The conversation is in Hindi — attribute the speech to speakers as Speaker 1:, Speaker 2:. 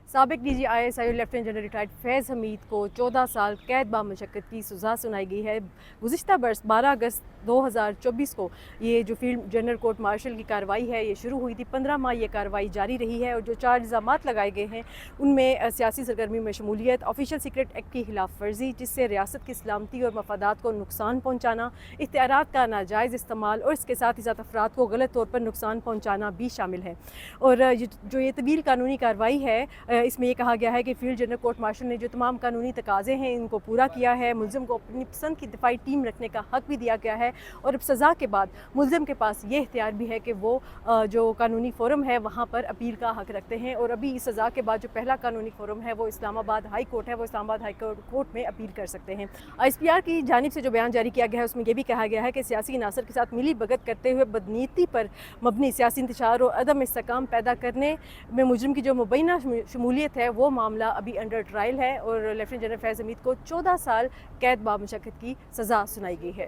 Speaker 1: साबिक DGISI लेफ्टिनेंट जनरल रिटायर्ड फैज़ हमीद को 14 साल कैद बामुशक्कत की सज़ा सुनाई गई है। गुज़िश्ता बरस 12 अगस्त 2024 को ये जो फील्ड जनरल कोर्ट मार्शल की कार्रवाई है ये शुरू हुई थी। 15 माह ये कार्रवाई जारी रही है और जो 4 इल्ज़ामात लगाए गए हैं उनमें सियासी सरगर्मी में शमूलियत, ऑफिशियल सीक्रेट एक्ट की खिलाफ वर्जी जिससे रियासत की सलामती और मफादात को नुकसान पहुँचाना, इख्तियारात का नाजायज़ इस्तेमाल और इसके साथ ही साथ अफराद को गलत तौर पर नुकसान पहुँचाना भी शामिल है। और जो ये तवील कानूनी कार्रवाई है इसमें ये कहा गया है कि फील्ड जनरल कोर्ट मार्शल ने जो तमाम कानूनी तकाज़े हैं इनको पूरा किया है। मुलज़िम को अपनी पसंद की दिफाई टीम रखने का हक भी दिया गया है और अब सज़ा के बाद मुलज़िम के पास ये इख्तियार भी है कि वो जो कानूनी फ़ोरम है वहाँ पर अपील का हक रखते हैं। और अभी इस सज़ा के बाद जो पहला कानूनी फ़ोरम है वो इस्लामाबाद हाई कोर्ट है, वो इस्लामाबाद हाई कोर्ट में अपील कर सकते हैं। ISPR की जानिब से जो बयान जारी किया गया है उसमें यह भी कहा गया है कि सियासी अनासर के साथ मिली भगत करते हुए बदनीयती पर मबनी सियासी इंतशार और अदम इस्तेकाम पैदा करने में मुजरिम की जो मुबैना शमूलियत है वो मामला अभी अंडर ट्रायल है और लेफ्टिनेंट जनरल फैज़ हमीद को 14 साल कैद बामुशक्कत की सज़ा सुनाई गई है।